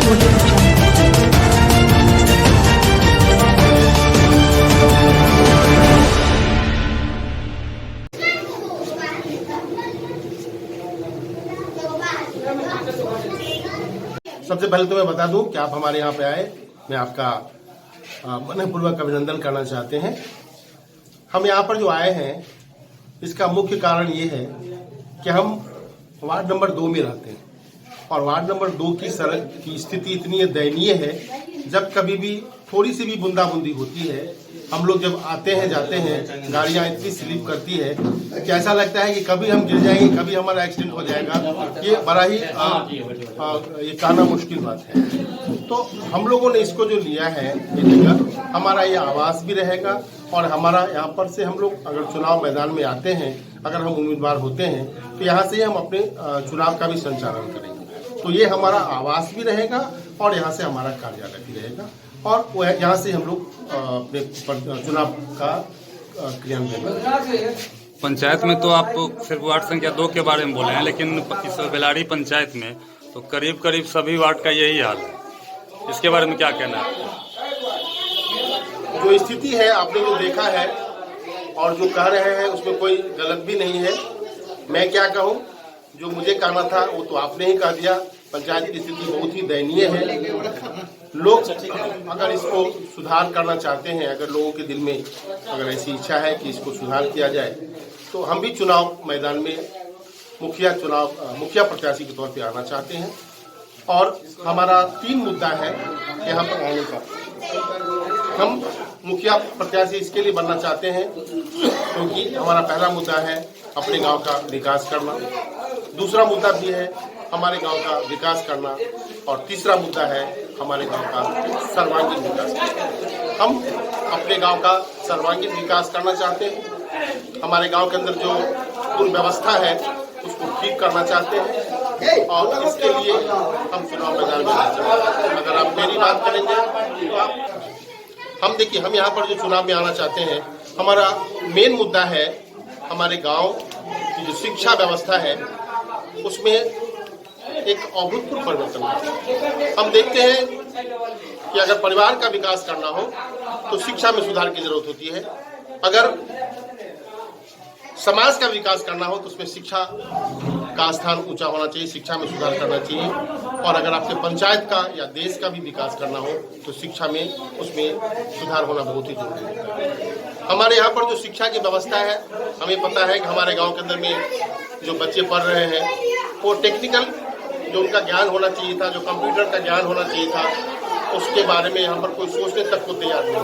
सबसे पहले तो मैं बता दूं कि आप हमारे यहाँ पे आए, मैं आपका मनपूर्वक अभिनंदन करना चाहते हैं। हम यहाँ पर जो आए हैं इसका मुख्य कारण ये है कि हम वार्ड नंबर 2 में रहते हैं और वार्ड नंबर 2 की सड़क की स्थिति इतनी दयनीय है, जब कभी भी थोड़ी सी भी बूंदाबूंदी होती है, हम लोग जब आते हैं जाते हैं, गाड़ियां इतनी स्लिप करती है कि ऐसा लगता है कि कभी हम गिर जाएंगे, कभी हमारा एक्सीडेंट हो जाएगा। ये बड़ा ही ये कहना मुश्किल बात है। तो हम लोगों ने इसको जो लिया है ये जगह हमारा ये आवास भी रहेगा और हमारा यहाँ पर से हम लोग अगर चुनाव मैदान में आते हैं, अगर हम उम्मीदवार होते हैं तो यहाँ से हम अपने चुनाव का भी संचालन करेंगे। तो ये हमारा आवास भी रहेगा और यहाँ से हमारा कार्यालय भी रहेगा और यहाँ से हम लोग अपने चुनाव का क्रियान्वयन। पंचायत में तो आप सिर्फ वार्ड संख्या 2 के बारे में बोले हैं, लेकिन इस बेलारी पंचायत में तो करीब करीब सभी वार्ड का यही हाल है। इसके बारे में क्या कहना है? जो स्थिति है आपने जो देखा है और जो कह रहे हैं उसमें कोई गलत भी नहीं है। मैं क्या कहूँ, जो मुझे कहना था वो तो आपने ही कह दिया। पंचायत की स्थिति बहुत ही दयनीय है। लोग अगर इसको सुधार करना चाहते हैं, अगर लोगों के दिल में अगर ऐसी इच्छा है कि इसको सुधार किया जाए, तो हम भी चुनाव मैदान में मुखिया प्रत्याशी के तौर पे आना चाहते हैं। और हमारा 3 मुद्दा है यहाँ पर आने का। हम मुखिया प्रत्याशी इसके लिए बनना चाहते हैं क्योंकि हमारा पहला मुद्दा है अपने गांव का विकास करना, दूसरा मुद्दा भी है हमारे गांव का विकास करना और तीसरा मुद्दा है हमारे गांव का सर्वांगीण विकास करना। हम अपने गांव का सर्वांगीण विकास करना चाहते हैं। हमारे गांव के अंदर जो पूर्ण व्यवस्था है उसको ठीक करना चाहते हैं और इसके लिए हम चुनाव मैदान में आना चाहते हैं। अगर आप मेरी बात करेंगे तो हम देखिए, हम यहाँ पर जो चुनाव में आना चाहते हैं, हमारा मेन मुद्दा है हमारे गांव की जो शिक्षा व्यवस्था है उसमें एक अभूतपूर्व परिवर्तन है। हम देखते हैं कि अगर परिवार का विकास करना हो तो शिक्षा में सुधार की जरूरत होती है। अगर समाज का विकास करना हो तो उसमें शिक्षा का स्थान ऊंचा होना चाहिए, शिक्षा में सुधार करना चाहिए। और अगर आपके पंचायत का या देश का भी विकास करना हो तो शिक्षा में उसमें सुधार होना बहुत ही जरूरी है। हमारे यहाँ पर जो शिक्षा की व्यवस्था है, हमें पता है कि हमारे गांव के अंदर में जो बच्चे पढ़ रहे हैं वो टेक्निकल जो उनका ज्ञान होना चाहिए था, जो कंप्यूटर का ज्ञान होना चाहिए था, उसके बारे में यहाँ पर कोई सोचने तक को तैयार नहीं है।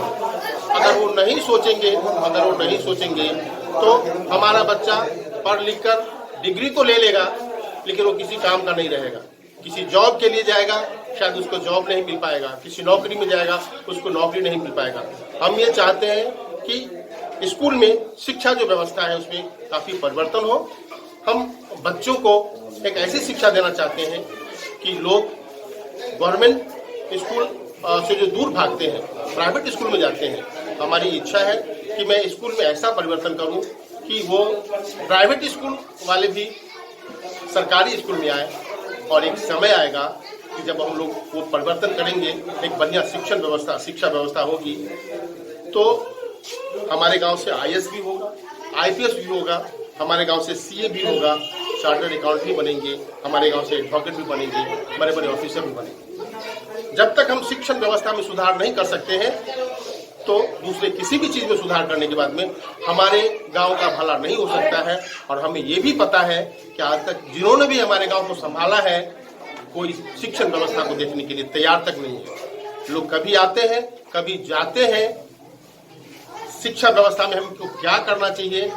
अगर वो नहीं सोचेंगे तो हमारा बच्चा पढ़ लिख कर डिग्री तो ले लेगा लेकिन वो किसी काम का नहीं रहेगा। किसी जॉब के लिए जाएगा, शायद उसको जॉब नहीं मिल पाएगा, किसी नौकरी में जाएगा उसको नौकरी नहीं मिल पाएगा। हम ये चाहते हैं कि स्कूल में शिक्षा जो व्यवस्था है उसमें काफी परिवर्तन हो। हम बच्चों को एक ऐसी शिक्षा देना चाहते हैं कि लोग गवर्नमेंट स्कूल से जो दूर भागते हैं, प्राइवेट स्कूल में जाते हैं। हमारी इच्छा है कि मैं स्कूल में ऐसा परिवर्तन करूं कि वो प्राइवेट स्कूल वाले भी सरकारी स्कूल में आए और एक समय आएगा कि जब हम लोग वो परिवर्तन करेंगे, एक बढ़िया शिक्षा व्यवस्था होगी तो हमारे गांव से IAS भी होगा, IPS भी होगा, हमारे गांव से CA भी होगा, चार्टर्ड अकाउंट भी बनेंगे, हमारे गांव से एडवोकेट भी बनेंगे, बड़े बड़े ऑफिसर भी बनेंगे। जब तक हम शिक्षण व्यवस्था में सुधार नहीं कर सकते हैं तो दूसरे किसी भी चीज में सुधार करने के बाद में हमारे गांव का भला नहीं हो सकता है। और हमें ये भी पता है कि आज तक जिन्होंने भी हमारे गांव को संभाला है, कोई शिक्षण व्यवस्था को देखने के लिए तैयार तक नहीं है। लोग कभी आते हैं, कभी जाते हैं। शिक्षा व्यवस्था में हमको क्या करना चाहिए,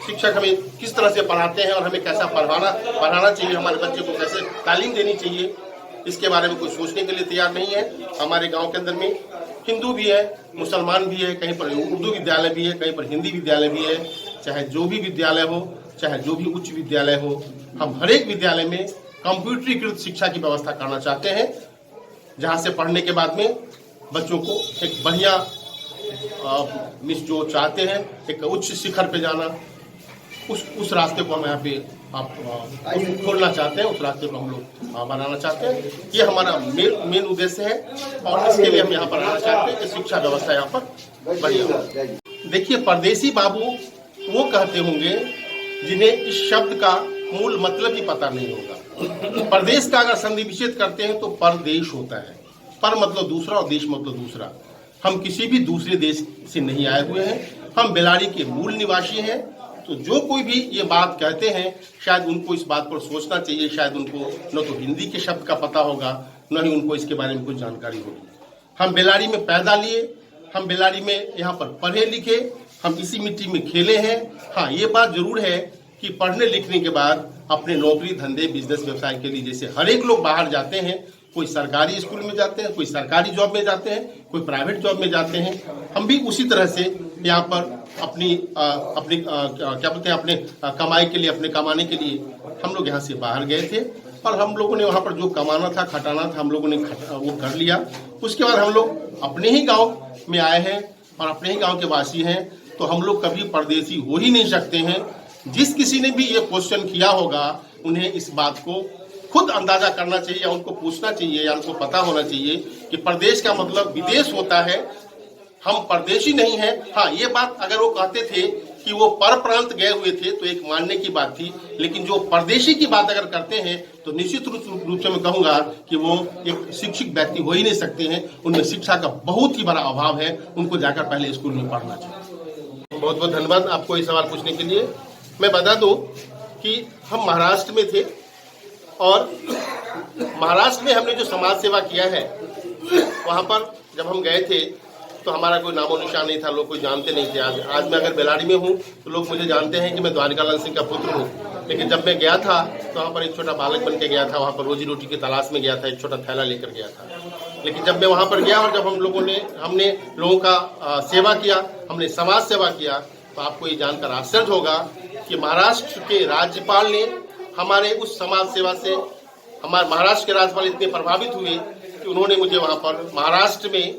शिक्षक हमें किस तरह से पढ़ाते हैं और हमें कैसा पढ़ाना चाहिए, हमारे बच्चे को कैसे तालीम देनी चाहिए, इसके बारे में कोई सोचने के लिए तैयार नहीं है। हमारे गांव के अंदर में हिंदू भी है, मुसलमान भी है, कहीं पर उर्दू विद्यालय भी है, कहीं पर हिंदी विद्यालय भी है। चाहे जो भी विद्यालय हो, चाहे जो भी उच्च विद्यालय हो, हम हर एक विद्यालय में कंप्यूटरीकृत शिक्षा की व्यवस्था करना चाहते हैं, जहां से पढ़ने के बाद में बच्चों को एक बढ़िया जो चाहते हैं एक उच्च शिखर पे जाना, उस रास्ते को हम यहाँ पे आप खोलना चाहते हैं, उस रास्ते को हम लोग बनाना चाहते हैं। ये हमारा मेन उद्देश्य है और इसके लिए हम यहाँ पर आना चाहते हैं कि शिक्षा व्यवस्था यहाँ पर बढ़िया हो। देखिए, परदेसी बाबू वो कहते होंगे जिन्हें इस शब्द का मूल मतलब ही पता नहीं होगा। प्रदेश का अगर संधि विच्छेद करते हैं तो परदेश होता है, पर मतलब दूसरा और देश मतलब दूसरा। हम किसी भी दूसरे देश से नहीं आए हुए हैं, हम बेलारी के मूल निवासी हैं। तो जो कोई भी ये बात कहते हैं, शायद उनको इस बात पर सोचना चाहिए। शायद उनको न तो हिंदी के शब्द का पता होगा, न ही उनको इसके बारे में कुछ जानकारी होगी। हम बेलारी में पैदा लिए, हम बेलारी में यहाँ पर पढ़े लिखे, हम इसी मिट्टी में खेले हैं। हाँ, ये बात जरूर है कि पढ़ने लिखने के बाद अपने नौकरी धंधे बिजनेस व्यवसाय के लिए जैसे हर एक लोग बाहर जाते हैं, कोई सरकारी स्कूल में जाते हैं, कोई सरकारी जॉब में जाते हैं, कोई प्राइवेट जॉब में जाते हैं, हम भी उसी तरह से यहाँ पर अपनी क्या बोलते हैं, अपने कमाई के लिए, अपने कमाने के लिए हम लोग यहाँ से बाहर गए थे और हम लोगों ने वहाँ पर जो कमाना था, खटाना था, हम लोगों ने वो कर लिया। उसके बाद हम लोग अपने ही गाँव में आए हैं और अपने ही गाँव के वासी हैं, तो हम लोग कभी परदेसी हो ही नहीं सकते हैं। जिस किसी ने भी ये क्वेश्चन किया होगा, उन्हें इस बात को खुद अंदाजा करना चाहिए या उनको पूछना चाहिए या उनको पता होना चाहिए कि प्रदेश का मतलब विदेश होता है, हम परदेशी नहीं हैं। हाँ, ये बात अगर वो कहते थे कि वो पर प्रांत गए हुए थे तो एक मानने की बात थी, लेकिन जो परदेशी की बात अगर करते हैं तो निश्चित रूप से मैं कहूँगा कि वो एक शिक्षित व्यक्ति हो ही नहीं सकते हैं। उनमें शिक्षा का बहुत ही बड़ा अभाव है, उनको जाकर पहले स्कूल में पढ़ना चाहिए। बहुत बहुत धन्यवाद आपको ये सवाल पूछने के लिए। मैं बता दूं कि हम महाराष्ट्र में थे और महाराष्ट्र में हमने जो समाज सेवा किया है, वहाँ पर जब हम गए थे तो हमारा कोई नामो निशान नहीं था, लोग कोई जानते नहीं थे। आज मैं अगर बेलारी में हूँ तो लोग मुझे जानते हैं कि मैं द्वारिकालाल सिंह का पुत्र हूँ। लेकिन जब मैं गया था तो वहाँ पर एक छोटा बालक बन के गया था, वहाँ पर रोजी रोटी की तलाश में गया था, एक छोटा थैला लेकर गया था। लेकिन जब मैं वहाँ पर गया और जब हमने लोगों का सेवा किया, हमने समाज सेवा किया, तो आपको ये जानकर आश्चर्य होगा कि महाराष्ट्र के राज्यपाल ने हमारे उस समाज सेवा से, हमारे महाराष्ट्र के राज्यपाल इतने प्रभावित हुए कि उन्होंने मुझे वहाँ पर महाराष्ट्र में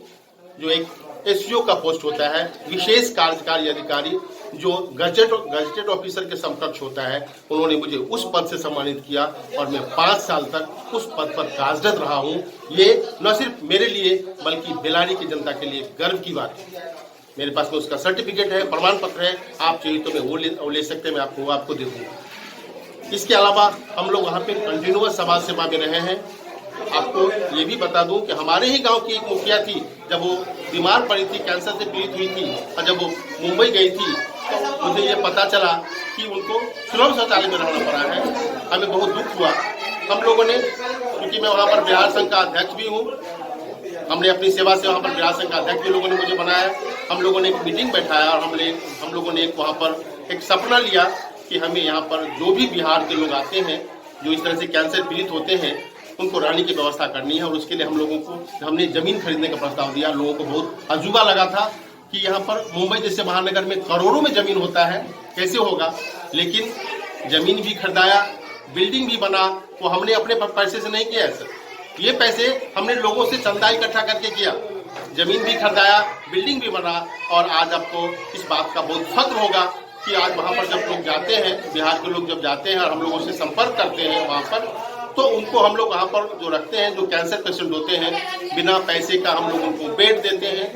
जो एक एसईओ का पोस्ट होता है, विशेष कार्यकारी अधिकारी, जो गजेटेड ऑफिसर के समकक्ष होता है, उन्होंने मुझे उस पद से सम्मानित किया और मैं 5 साल तक उस पद पर कार्यरत रहा हूँ। ये न सिर्फ मेरे लिए बल्कि बेलारी की जनता के लिए गर्व की बात है। मेरे पास में उसका सर्टिफिकेट है, प्रमाण पत्र है, आप चाहिए तो मैं वो ले सकते हैं, मैं आपको दे दूँगा। इसके अलावा हम लोग वहाँ पे कंटिन्यूअस समाज सेवा में रहे हैं। आपको ये भी बता दूं कि हमारे ही गांव की एक मुखिया थी, जब वो बीमार पड़ी थी, कैंसर से पीड़ित हुई थी और जब वो मुंबई गई थी तो मुझे ये पता चला कि उनको सुलभ शौचालय में रहना पड़ा है। हमें बहुत दुख हुआ। हम लोगों ने, क्योंकि मैं वहाँ पर बिहार संघ का अध्यक्ष भी हूँ, हमने अपनी सेवा से वहाँ पर बिहार संघ का अध्यक्ष भी लोगों ने मुझे बनाया। हम लोगों ने एक मीटिंग बैठाया और हम लोगों ने वहाँ पर एक सपना लिया कि हमें यहाँ पर जो भी बिहार के लोग आते हैं जो इस तरह से कैंसर पीड़ित होते हैं, उनको रहने की व्यवस्था करनी है। और उसके लिए हमने जमीन खरीदने का प्रस्ताव दिया। लोगों को बहुत अजूबा लगा था कि यहाँ पर मुंबई जैसे महानगर में करोड़ों में जमीन होता है, कैसे होगा। लेकिन जमीन भी खरीदाया, बिल्डिंग भी बना, वो हमने अपने पैसे से नहीं किया है सर, ये पैसे हमने लोगों से चंदा इकट्ठा करके किया। जमीन भी खरीदाया, बिल्डिंग भी बना। और आज आपको इस बात का बहुत फख्र होगा कि आज वहाँ पर जब लोग जाते हैं, बिहार के लोग जब जाते हैं और हम लोगों से संपर्क करते हैं वहाँ पर, तो उनको हम लोग वहाँ पर जो रखते हैं, जो कैंसर पेशेंट होते हैं, बिना पैसे का हम लोग उनको बेड देते हैं,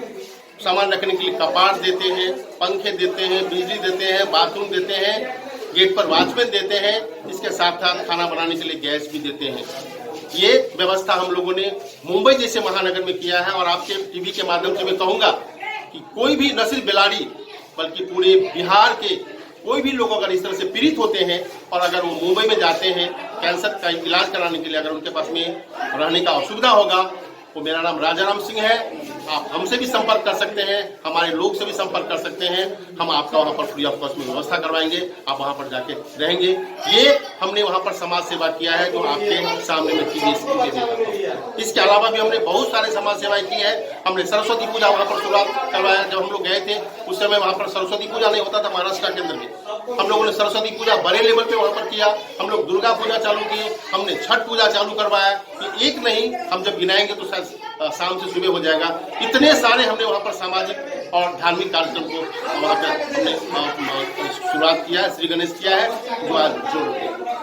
सामान रखने के लिए कपाट देते हैं, पंखे देते हैं, बिजली देते हैं, बाथरूम देते हैं, गेट पर वॉचमैन देते हैं, इसके साथ साथ खाना बनाने के लिए गैस भी देते हैं। ये व्यवस्था हम लोगों ने मुंबई जैसे महानगर में किया है। और आपके टीवी के माध्यम से मैं कहूँगा कि कोई भी, न सिर्फ बेलारी बल्कि पूरे बिहार के कोई भी लोग अगर इस तरह से पीड़ित होते हैं और अगर वो मुंबई में जाते हैं कैंसर का इलाज कराने के लिए, अगर उनके पास में रहने का असुविधा होगा, तो मेरा नाम राजाराम सिंह है। आप हमसे भी संपर्क कर सकते हैं, हमारे लोग से भी संपर्क कर सकते हैं। हम आपका वहाँ पर फ्री ऑफ कॉस्ट में व्यवस्था करवाएंगे, आप वहाँ पर जाके रहेंगे। ये हमने वहाँ पर समाज सेवा किया है जो आपके सामने में टीवी स्क्रीन पे देखा। इसके अलावा भी हमने बहुत सारे समाज सेवाएं की है। हमने सरस्वती पूजा वहाँ पर शुरुआत करवाया। जब हम लोग गए थे उस समय वहाँ पर सरस्वती पूजा नहीं होता था महाराष्ट्र के अंदर में। हम लोगों ने सरस्वती पूजा बड़े लेवल पे वहाँ पर किया। हम लोग दुर्गा पूजा चालू किए, हमने छठ पूजा चालू करवाया। एक नहीं, हम जब गिनाएंगे तो शायद शाम से सुबह हो जाएगा। इतने सारे हमने वहाँ पर सामाजिक और धार्मिक कार्यक्रम को वहाँ पर हमने शुरुआत किया है, श्री गणेश किया है जो आज जोड़